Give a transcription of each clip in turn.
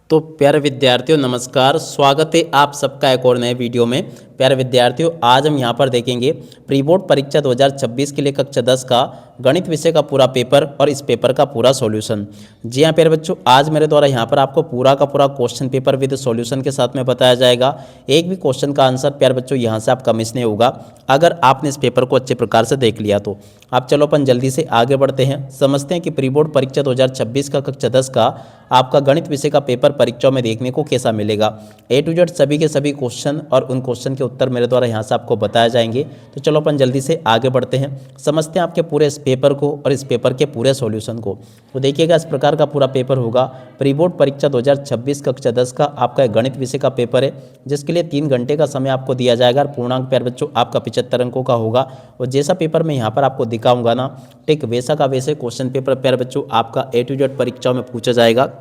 तो प्यारे विद्यार्थियों नमस्कार, स्वागत है आप सबका एक और नए वीडियो में। प्यारे विद्यार्थियों, आज हम यहाँ पर देखेंगे प्री बोर्ड परीक्षा 2026 के लिए कक्षा 10 का गणित विषय का पूरा पेपर और इस पेपर का पूरा सॉल्यूशन। जी हाँ प्यारे बच्चों, आज मेरे द्वारा यहाँ पर आपको पूरा का पूरा क्वेश्चन पेपर विद सॉल्यूशन के साथ में बताया जाएगा। एक भी क्वेश्चन का आंसर प्यारे बच्चों यहाँ से आपका मिस नहीं होगा अगर आपने इस पेपर को अच्छे प्रकार से देख लिया तो। आप चलो अपन जल्दी से आगे बढ़ते हैं, समझते हैं कि प्री बोर्ड परीक्षा 2026 का कक्षा 10 का आपका गणित विषय का पेपर परीक्षाओं में देखने को कैसा मिलेगा। ए टू जेड सभी के सभी क्वेश्चन और उन क्वेश्चन के उत्तर मेरे द्वारा यहाँ से आपको बताए जाएंगे। तो चलो अपन जल्दी से आगे बढ़ते हैं, समझते हैं आपके पूरे इस पेपर को और इस पेपर के पूरे सॉल्यूशन को। तो देखिएगा, इस प्रकार का पूरा पेपर होगा। प्री बोर्ड परीक्षा 2026 कक्षा 10 का आपका एक गणित विषय का पेपर है, जिसके लिए 3 घंटे का समय आपको दिया जाएगा और पूर्णांक प्यारे बच्चों आपका 75 अंकों का होगा। और जैसा पेपर मैं यहाँ पर आपको दिखाऊंगा ना, ठीक वैसा का वैसे क्वेश्चन पेपर प्यारे बच्चों आपका ए टू जेड परीक्षाओं में पूछा जाएगा।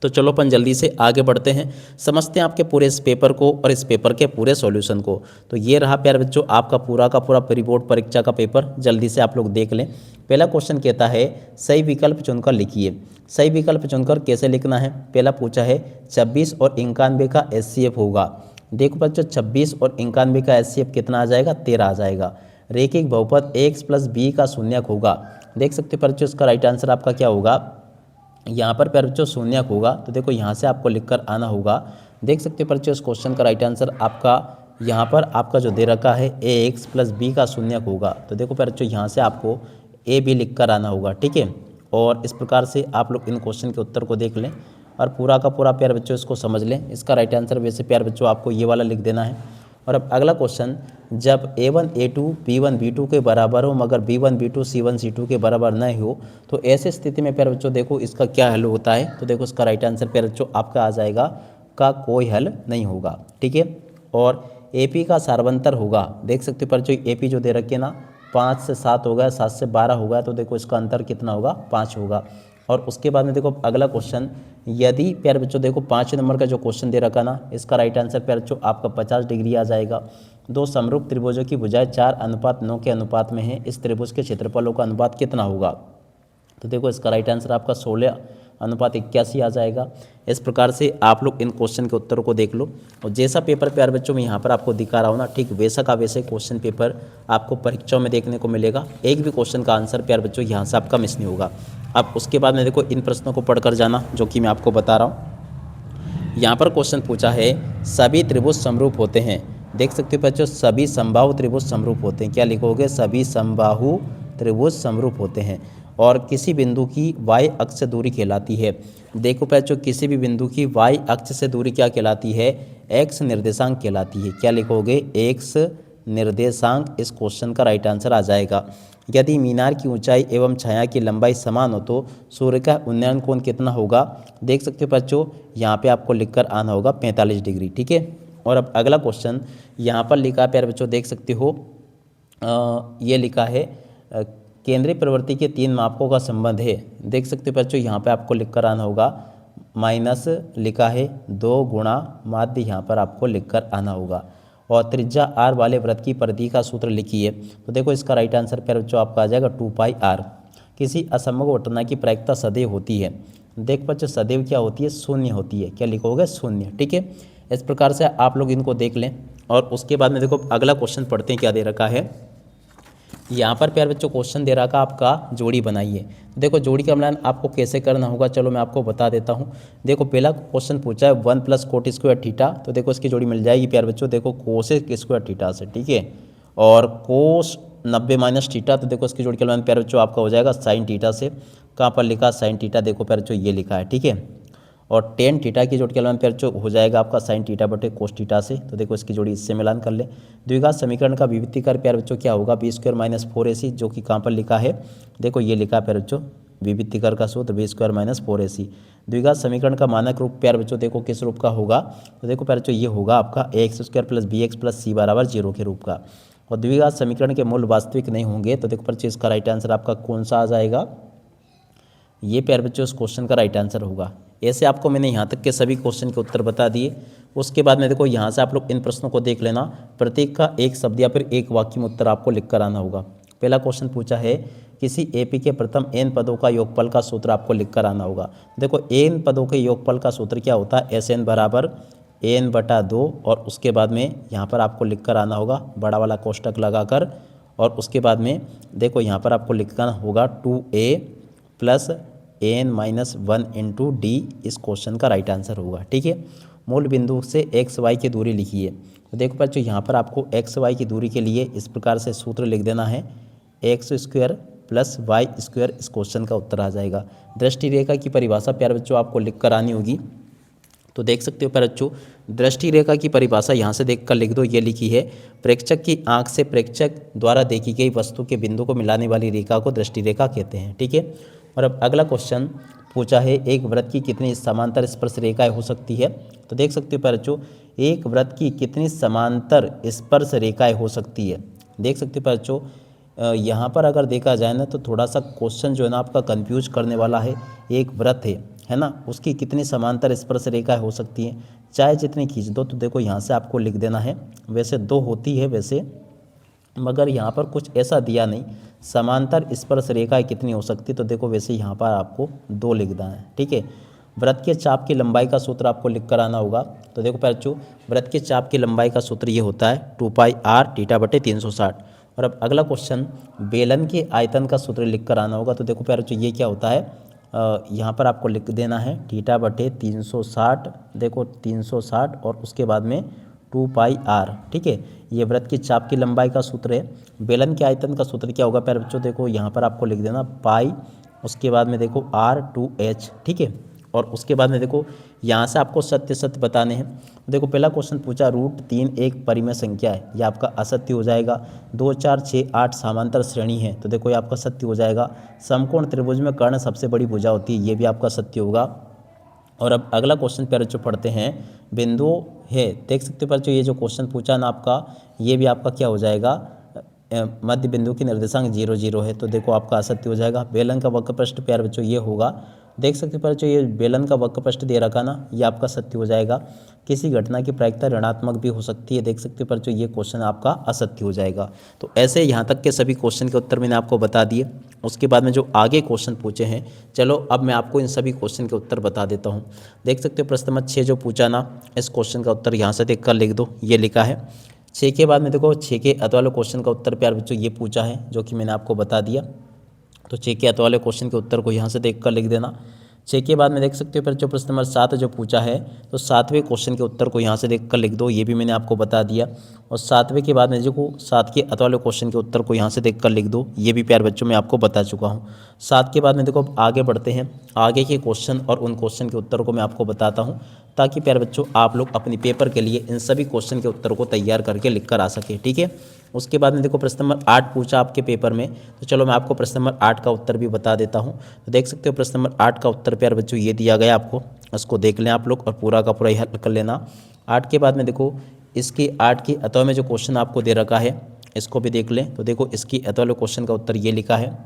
तो चलो अपन जल्दी से आगे बढ़ते हैं, समझते हैं आपके पूरे इस पेपर को और इस पेपर के पूरे सॉल्यूशन को। तो ये रहा प्यारे बच्चों आपका पूरा का पूरा प्री बोर्ड परीक्षा का पेपर, जल्दी से आप लोग देख लें। पहला क्वेश्चन कहता है सही विकल्प चुनकर लिखिए। सही विकल्प चुनकर कैसे लिखना है? पहला पूछा है 26 और 91 का एचसीएफ होगा। देखो बच्चों, 26 और 91 का एचसीएफ कितना आ जाएगा? 13 आ जाएगा। रेखिक बहुपद एक्स प्लस बी का शून्यक होगा। देख सकते हो बच्चों, इसका राइट आंसर आपका क्या होगा? यहाँ पर प्यारे बच्चों शून्यक होगा, तो देखो यहाँ से आपको लिखकर आना होगा। देख सकते हो बच्चों, इस क्वेश्चन का राइट आंसर आपका यहाँ पर आपका जो दे रखा है ए एक्स प्लस बी का शून्यक होगा। तो देखो प्यारे बच्चों, यहाँ से आपको ए बी लिख कर आना होगा, ठीक है। और इस प्रकार से आप लोग इन क्वेश्चन के उत्तर को देख लें और पूरा का पूरा प्यारे बच्चों इसको समझ लें। इसका राइट आंसर वैसे प्यारे बच्चों आपको ये वाला लिख देना है। और अब अगला क्वेश्चन, जब A1 A2 B1 B2 के बराबर हो मगर B1 B2 C1 C2 के बराबर न हो, तो ऐसे स्थिति में प्यारे बच्चों देखो इसका क्या हल होता है। तो देखो इसका राइट आंसर प्यारे बच्चों आपका आ जाएगा का कोई हल नहीं होगा, ठीक है। और AP का सार्वंतर होगा। देख सकते हो बच्चों, AP जो दे रखे ना 5 से 7 हो गया, 7 से 12 हो गया, तो देखो इसका अंतर कितना होगा? 5 होगा। और उसके बाद में देखो अगला क्वेश्चन, यदि प्यारे बच्चों देखो 5 नंबर का जो क्वेश्चन दे रखा ना, इसका राइट आंसर प्यारे बच्चों आपका 50 डिग्री आ जाएगा। दो समरूप त्रिभुजों की भुजाएं 4:9 के अनुपात में है, इस त्रिभुज के क्षेत्रफलों का अनुपात कितना होगा? तो देखो इसका राइट आंसर आपका 16:81 आ जाएगा। इस प्रकार से आप लोग इन क्वेश्चन के उत्तरों को देख लो। और जैसा पेपर प्यारे बच्चों में यहाँ पर आपको दिखा रहा हूँ ना, ठीक वैसा का वैसे क्वेश्चन पेपर आपको परीक्षाओं में देखने को मिलेगा। एक भी क्वेश्चन का आंसर प्यारे बच्चों यहाँ से आपका मिस नहीं होगा। अब उसके बाद में देखो इन प्रश्नों को पढ़कर जाना जो कि मैं आपको बता रहा हूँ। यहाँ पर क्वेश्चन पूछा है सभी त्रिभुज समरूप होते हैं। देख सकते हो बच्चों, सभी समबाहु त्रिभुज समरूप होते हैं। क्या लिखोगे? सभी समबाहु त्रिभुज समरूप होते हैं। और किसी बिंदु की y अक्ष से दूरी कहलाती है। देखो बच्चों, किसी भी बिंदु की y अक्ष से दूरी क्या कहलाती है? x निर्देशांक कहलाती है। क्या लिखोगे? x निर्देशांक इस क्वेश्चन का राइट आंसर आ जाएगा। यदि मीनार की ऊंचाई एवं छाया की लंबाई समान हो तो सूर्य का उन्नयन कोण कितना होगा? देख सकते हो बच्चों, यहाँ पे आपको लिखकर आना होगा 45 डिग्री, ठीक है। और अब अगला क्वेश्चन यहाँ पर लिखा है प्यारे बच्चों, देख सकते हो ये लिखा है केंद्रीय प्रवृत्ति के 3 मापकों का संबंध है। देख सकते हो बच्चों, यहाँ पे आपको लिखकर आना होगा माइनस लिखा है 2 गुणा माध्य, यहाँ पर आपको लिखकर आना होगा। और त्रिज्या r वाले वृत्त की परिधि का सूत्र लिखिए। तो देखो इसका राइट आंसर प्यारे बच्चों आपका आ जाएगा 2πr। किसी असमग्र घटना की प्रायिकता सदैव होती है। देख बच्चों, सदैव क्या होती है? शून्य होती है। क्या लिखोगे? शून्य, ठीक है। इस प्रकार से आप लोग इनको देख लें। और उसके बाद में देखो अगला क्वेश्चन पढ़ते हैं, क्या दे रखा है। यहाँ पर प्यारे बच्चों क्वेश्चन दे रखा आपका जोड़ी बनाइए। देखो जोड़ी का मिलान आपको कैसे करना होगा, चलो मैं आपको बता देता हूँ। देखो पहला क्वेश्चन पूछा है 1 + cot स्क्वायर थीटा, तो देखो इसकी जोड़ी मिल जाएगी प्यारे बच्चों, देखो कोसेक स्क्वायर थीटा से, ठीक है। और कोस 90 - थीटा, तो देखो इसकी जोड़ी का मिलान प्यारे बच्चों आपका हो जाएगा साइन थीटा से। कहाँ पर लिखा? साइन थीटा, देखो प्यारे बच्चों ये लिखा है, ठीक है। और टेन थीटा की जोड़ी का मिलान प्यारे बच्चों हो जाएगा आपका साइन थीटा बटे कोस थीटा से। तो देखो इसकी जोड़ी इससे मिलान कर ले। द्विघात समीकरण का विभक्तिकर प्यारे बच्चों क्या होगा? b² - 4ac, जो कि कहाँ पर लिखा है? देखो ये लिखा है प्यारे बच्चों, विभक्तिकर का सूत्र b² - 4ac। द्विघात समीकरण का मानक रूप प्यारे बच्चों देखो किस रूप का होगा? तो देखो प्यारे बच्चों ये होगा आपका ax² + bx + c = 0 के रूप का। और द्विघात समीकरण के मूल वास्तविक नहीं होंगे, तो देखो बच्चों इसका राइट आंसर आपका कौन सा आ जाएगा? ये प्यारे बच्चों इस क्वेश्चन का राइट आंसर होगा। ऐसे आपको मैंने यहाँ तक के सभी क्वेश्चन के उत्तर बता दिए। उसके बाद में देखो यहाँ से आप लोग इन प्रश्नों को देख लेना। प्रत्येक का एक शब्द या फिर एक वाक्य में उत्तर आपको लिख कर आना होगा। पहला क्वेश्चन पूछा है किसी एपी के प्रथम n पदों का योगफल का सूत्र आपको लिख कर आना होगा। देखो n पदों के योगफल का सूत्र क्या होता है, SN बराबर n/2 और उसके बाद में यहाँ पर आपको लिख कर आना होगा बड़ा वाला कोष्टक लगाकर, और उसके बाद में देखो यहाँ पर आपको लिखना होगा 2a + n-1 × d इस क्वेश्चन का राइट आंसर होगा। ठीक है, मूल बिंदु से एक्स वाई की दूरी लिखिए। तो देखो बच्चों यहाँ पर आपको एक्स वाई की दूरी के लिए इस प्रकार से सूत्र लिख देना है, x² + y² इस क्वेश्चन का उत्तर आ जाएगा। दृष्टि रेखा की परिभाषा प्यारे बच्चों आपको लिख कर आनी होगी। तो देख सकते हो प्यारे बच्चों, दृष्टि रेखा की परिभाषा यहाँ से देख कर लिख दो, ये लिखी है, प्रेक्षक की आंख से प्रेक्षक द्वारा देखी गई वस्तु के बिंदु को मिलाने वाली रेखा को दृष्टि रेखा कहते हैं। ठीक है, और अब अगला क्वेश्चन पूछा है एक वृत्त की कितनी समांतर स्पर्श रेखाएं हो सकती है। तो देख सकते हो प्यारे बच्चों, एक वृत्त की कितनी समांतर स्पर्श रेखाएं हो सकती है। देख सकते हो प्यारे बच्चों, यहाँ पर अगर देखा जाए ना तो थोड़ा सा क्वेश्चन जो है ना आपका कंफ्यूज करने वाला है। एक वृत्त है ना, उसकी कितनी समांतर स्पर्श रेखाएं हो सकती हैं, चाहे जितनी खींच दो। तो देखो यहाँ से आपको लिख देना है, वैसे 2 होती है वैसे, मगर यहाँ पर कुछ ऐसा दिया नहीं समांतर स्पर्श रेखाएं कितनी हो सकती। तो देखो वैसे यहाँ पर आपको 2 लिखना है। ठीक है, वृत्त के चाप की लंबाई का सूत्र आपको लिख कर आना होगा। तो देखो बच्चों, वृत्त के चाप की लंबाई का सूत्र ये होता है 2πr/360। और अब अगला क्वेश्चन, बेलन के आयतन का सूत्र लिख कर आना होगा। तो देखो प्यारे बच्चों ये क्या होता है, यहाँ पर आपको लिख देना है θ/360। देखो 360 और उसके बाद में 2πr। ठीक है, ये वृत्त की चाप की लंबाई का सूत्र है। बेलन के आयतन का सूत्र क्या होगा प्यारे बच्चों, देखो यहाँ पर आपको लिख देना पाई, उसके बाद में देखो r/2h। ठीक है, और उसके बाद में देखो यहाँ से आपको सत्य सत्य बताने हैं। देखो पहला क्वेश्चन पूछा √3 एक परिमेय संख्या है, ये आपका असत्य हो जाएगा। 2, 4, 6, 8 समांतर श्रेणी है, तो देखो ये आपका सत्य हो जाएगा। समकोण त्रिभुज में कर्ण सबसे बड़ी भुजा होती है, ये भी आपका सत्य होगा। और अब अगला क्वेश्चन प्यारे बच्चों पढ़ते हैं, बिंदु है, देख सकते हो बच्चों ये जो क्वेश्चन पूछा ना आपका, ये भी आपका क्या हो जाएगा, मध्य बिंदु की निर्देशांक 0, 0 है, तो देखो आपका असत्य हो जाएगा। बेलन का वक्र पृष्ठ प्यारे बच्चों ये होगा। देख सकते हो बच्चों ये बेलन का वक्र पृष्ठ दे रखा ना, ये आपका सत्य हो जाएगा। किसी घटना की प्रायिकता ऋणात्मक भी हो सकती है, देख सकते हो बच्चों ये क्वेश्चन आपका असत्य हो जाएगा। तो ऐसे यहाँ तक के सभी क्वेश्चन के उत्तर मैंने आपको बता दिए। उसके बाद में जो आगे क्वेश्चन पूछे हैं, चलो अब मैं आपको इन सभी क्वेश्चन के उत्तर बता देता हूँ। देख सकते हो प्रश्न नंबर 6 जो पूछा ना, इस क्वेश्चन का उत्तर यहाँ से देख कर लिख दो, ये लिखा है। 6 के बाद में देखो 6 के अत वाले क्वेश्चन का उत्तर प्यारे बच्चों ये पूछा है, जो कि मैंने आपको बता दिया। तो 6 के अत वाले क्वेश्चन के उत्तर को यहाँ से देख कर लिख देना। 6 के बाद में देख सकते हो फिर जो प्रश्न नंबर 7 जो पूछा है, तो 7वें क्वेश्चन के उत्तर को यहाँ से देख कर लिख दो, ये भी मैंने आपको बता दिया। और 7वें के बाद में देखो 7 के अत वाले क्वेश्चन के उत्तर को यहाँ से देख कर लिख दो, ये भी प्यारे बच्चों मैं आपको बता चुका हूँ। 7 के बाद में देखो आगे बढ़ते हैं, आगे के क्वेश्चन और उन क्वेश्चन के उत्तर को मैं आपको बताता हूँ, ताकि प्यारे बच्चों आप लोग अपनी पेपर के लिए इन सभी क्वेश्चन के उत्तर को तैयार करके लिख कर आ सके। ठीक है, उसके बाद में देखो प्रश्न नंबर 8 पूछा आपके पेपर में, तो चलो मैं आपको प्रश्न नंबर 8 का उत्तर भी बता देता हूँ। तो देख सकते हो प्रश्न नंबर 8 का उत्तर प्यारे बच्चों ये दिया गया आपको, इसको देख लें आप लोग और पूरा का पूरा हल कर लेना। 8 के बाद में देखो इसकी 8 की अतः में जो क्वेश्चन आपको दे रखा है, इसको भी देख लें। तो देखो इसकी अतः वाले क्वेश्चन का उत्तर ये लिखा है।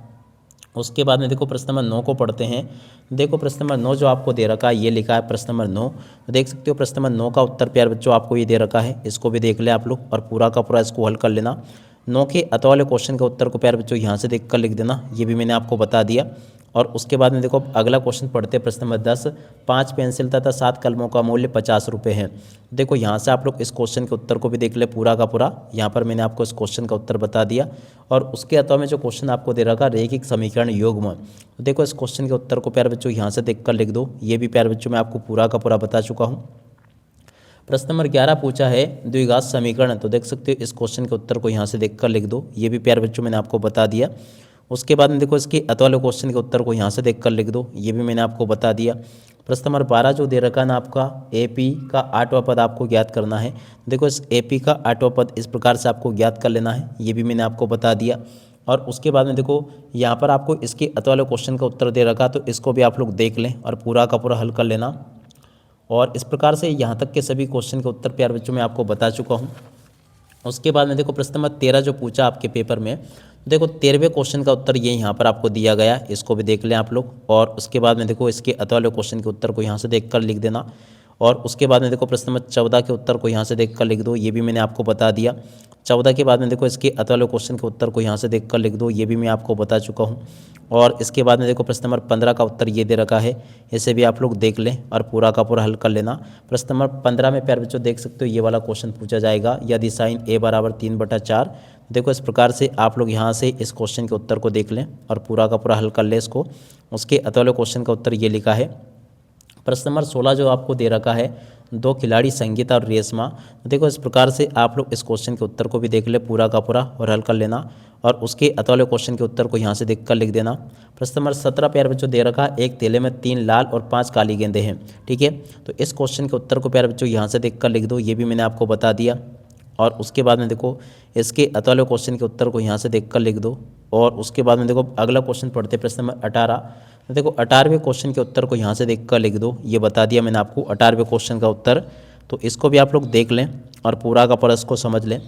उसके बाद में देखो प्रश्न नंबर 9 को पढ़ते हैं। देखो प्रश्न नंबर 9 जो आपको दे रखा है, ये लिखा है प्रश्न नंबर 9। तो देख सकते हो प्रश्न नंबर 9 का उत्तर प्यारे बच्चों आपको ये दे रखा है, इसको भी देख ले आप लोग और पूरा का पूरा इसको हल कर लेना। 9 के अतः वाले क्वेश्चन का उत्तर को प्यारे बच्चों यहाँ से देख कर लिख देना, ये भी मैंने आपको बता दिया। और उसके बाद में देखो अगला क्वेश्चन पढ़ते हैं प्रश्न नंबर 10। 5 पेंसिल तथा 7 कलमों का मूल्य 50 रुपये है। देखो यहाँ से आप लोग इस क्वेश्चन के उत्तर को भी देख ले पूरा का पूरा, यहाँ पर मैंने आपको इस क्वेश्चन का उत्तर बता दिया। और उसके अतः में जो क्वेश्चन आपको दे रखा रैखिक समीकरण युग्म, तो देखो इस क्वेश्चन के उत्तर को प्यारे बच्चों यहाँ से देख कर लिख दो, ये भी प्यारे बच्चों मैं आपको पूरा का पूरा बता चुका हूँ। प्रश्न नंबर 11 पूछा है द्विघात समीकरण, तो देख सकते हो इस क्वेश्चन के उत्तर को यहाँ से देख कर लिख दो, ये भी प्यारे बच्चों मैंने आपको बता दिया। उसके बाद में देखो इसके अत वाले क्वेश्चन के उत्तर को यहाँ से देख कर लिख दो, ये भी मैंने आपको बता दिया। प्रश्न नंबर 12 जो दे रखा ना आपका एपी का 8वां पद आपको ज्ञात करना है। देखो इस एपी का 8वां पद इस प्रकार से आपको ज्ञात कर लेना है, ये भी मैंने आपको बता दिया। और उसके बाद में देखो यहाँ पर आपको इसके अत वाले क्वेश्चन का उत्तर दे रखा, तो इसको भी आप लोग देख लें और पूरा का पूरा हल कर लेना। और इस प्रकार से यहाँ तक के सभी क्वेश्चन के उत्तर प्यारे बच्चों मैं आपको बता चुका हूँ। उसके बाद में देखो प्रश्न नंबर 13 जो पूछा आपके पेपर में, देखो 13वें क्वेश्चन का उत्तर ये यहाँ पर आपको दिया गया, इसको भी देख लें आप लोग। और उसके बाद में देखो इसके अत वाले क्वेश्चन के उत्तर को यहाँ से देख कर लिख देना। और उसके बाद में देखो प्रश्न नंबर 14 के उत्तर को यहाँ से देख कर लिख दो, ये भी मैंने आपको बता दिया। 14 के बाद में देखो इसके अतः वाले क्वेश्चन के उत्तर को यहाँ से देख कर लिख दो, ये भी मैं आपको बता चुका हूँ। और इसके बाद में देखो प्रश्न नंबर 15 का उत्तर ये दे रखा है, इसे भी आप लोग देख लें और पूरा का पूरा हल कर लेना। प्रश्न नंबर 15 में प्यारे बच्चों देख सकते हो ये वाला क्वेश्चन पूछा जाएगा, यदि साइन a बराबर 3/4। देखो इस प्रकार से आप लोग यहाँ से इस क्वेश्चन के उत्तर को देख लें और पूरा का पूरा हल कर लें इसको। उसके अतः वाले क्वेश्चन का उत्तर ये लिखा है। प्रश्न नंबर 16 जो आपको दे रखा है, 2 खिलाड़ी संगीता और रेशमा। देखो इस प्रकार से आप लोग इस क्वेश्चन के उत्तर को भी देख ले पूरा का पूरा और हल कर लेना और उसके अतः वाले क्वेश्चन के उत्तर को यहाँ से देख कर लिख देना। प्रश्न नंबर 17 प्यारे बच्चों दे रखा है, एक थैले में 3 लाल और 5 काली गेंदें हैं। ठीक है, तो इस क्वेश्चन के उत्तर को प्यारे बच्चों यहाँ से देख कर लिख दो, ये भी मैंने आपको बता दिया। और उसके बाद में देखो इसके अतः वाले क्वेश्चन के उत्तर को यहाँ से देख कर लिख दो। और उसके बाद में देखो अगला क्वेश्चन पढ़ते प्रश्न नंबर 18। तो देखो 18वें क्वेश्चन के उत्तर को यहाँ से देख कर लिख दो, ये बता दिया मैंने आपको 18वें क्वेश्चन का उत्तर। तो इसको भी आप लोग देख लें और पूरा का पूरा इसको समझ लें।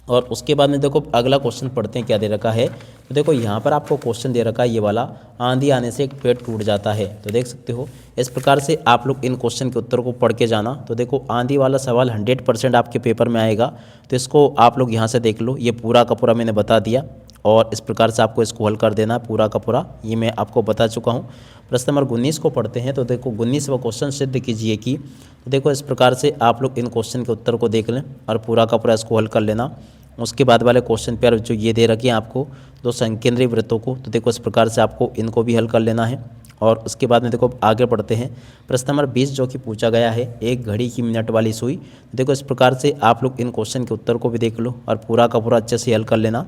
और उसके बाद में देखो अगला क्वेश्चन पढ़ते हैं क्या दे रखा है। तो देखो यहाँ पर आपको क्वेश्चन दे रखा है ये वाला, आंधी आने से एक पेड़ टूट जाता है। तो देख सकते हो इस प्रकार से आप लोग इन क्वेश्चन के उत्तर को पढ़ के जाना। तो देखो आंधी वाला सवाल 100% आपके पेपर में आएगा, तो इसको आप लोग यहाँ से देख लो, ये पूरा का पूरा मैंने बता दिया और इस प्रकार से आपको इसको हल कर देना है पूरा का पूरा, ये मैं आपको बता चुका हूँ। प्रश्न नंबर 19 को पढ़ते हैं। तो देखो 19वां क्वेश्चन सिद्ध कीजिए कि, तो देखो इस प्रकार से आप लोग इन क्वेश्चन के उत्तर को देख लें और पूरा का पूरा इसको हल कर लेना। उसके बाद वाले क्वेश्चन पर जो ये दे रखे हैं आपको 2 संकेंद्रीय वृत्तों को, तो देखो इस प्रकार से आपको इनको भी हल कर लेना है। और उसके बाद में देखो आगे बढ़ते हैं। प्रश्न नंबर 20 जो कि पूछा गया है, एक घड़ी की मिनट वाली सुई। देखो इस प्रकार से आप लोग इन क्वेश्चन के उत्तर को भी देख लो और पूरा का पूरा अच्छे से हल कर लेना।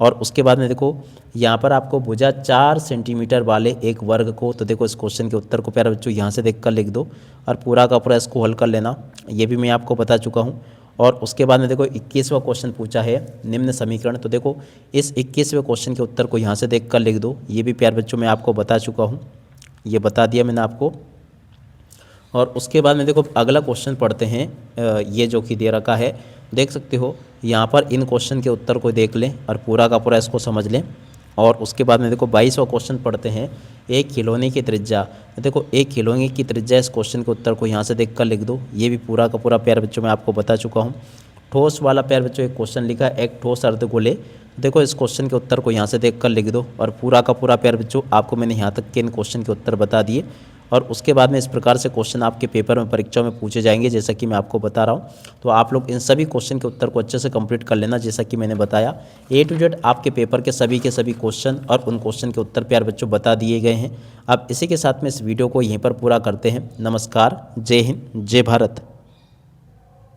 और उसके बाद में देखो यहाँ पर आपको भुजा 4 सेंटीमीटर वाले एक वर्ग को, तो देखो इस क्वेश्चन के उत्तर को प्यारे बच्चों यहाँ से देख कर लिख दो और पूरा का पूरा इसको हल कर लेना, ये भी मैं आपको बता चुका हूँ। और उसके बाद में देखो 21वां क्वेश्चन पूछा है, निम्न समीकरण। तो देखो इस 21वें क्वेश्चन के उत्तर को यहाँ से देख कर लिख दो, ये भी प्यारे बच्चों मैं आपको बता चुका हूँ, ये बता दिया मैंने आपको। और उसके बाद में देखो अगला क्वेश्चन पढ़ते हैं, ये जो कि दे रखा है, देख सकते हो यहाँ पर इन क्वेश्चन के उत्तर को देख लें और पूरा का पूरा इसको समझ लें। और उसके बाद में देखो 22वां क्वेश्चन पढ़ते हैं, एक खिलौने की त्रिज्या। देखो एक खिलौने की त्रिज्या, इस क्वेश्चन के उत्तर को यहाँ से देख कर लिख दो, ये भी पूरा का पूरा प्यारे बच्चों मैं आपको बता चुका हूँ। ठोस वाला प्यारे बच्चों एक क्वेश्चन लिखा है, एक ठोस अर्धगोले। देखो इस क्वेश्चन के उत्तर को यहाँ से देख कर लिख दो और पूरा का पूरा प्यारे बच्चों आपको मैंने यहाँ तक के इन क्वेश्चन के उत्तर बता दिए। और उसके बाद में इस प्रकार से क्वेश्चन आपके पेपर में परीक्षाओं में पूछे जाएंगे, जैसा कि मैं आपको बता रहा हूँ। तो आप लोग इन सभी क्वेश्चन के उत्तर को अच्छे से कंप्लीट कर लेना, जैसा कि मैंने बताया। A to Z आपके पेपर के सभी क्वेश्चन और उन क्वेश्चन के उत्तर प्यारे बच्चों बता दिए गए हैं। अब इसी के साथ में इस वीडियो को यहीं पर पूरा करते हैं। नमस्कार, जय हिंद, जय भारत।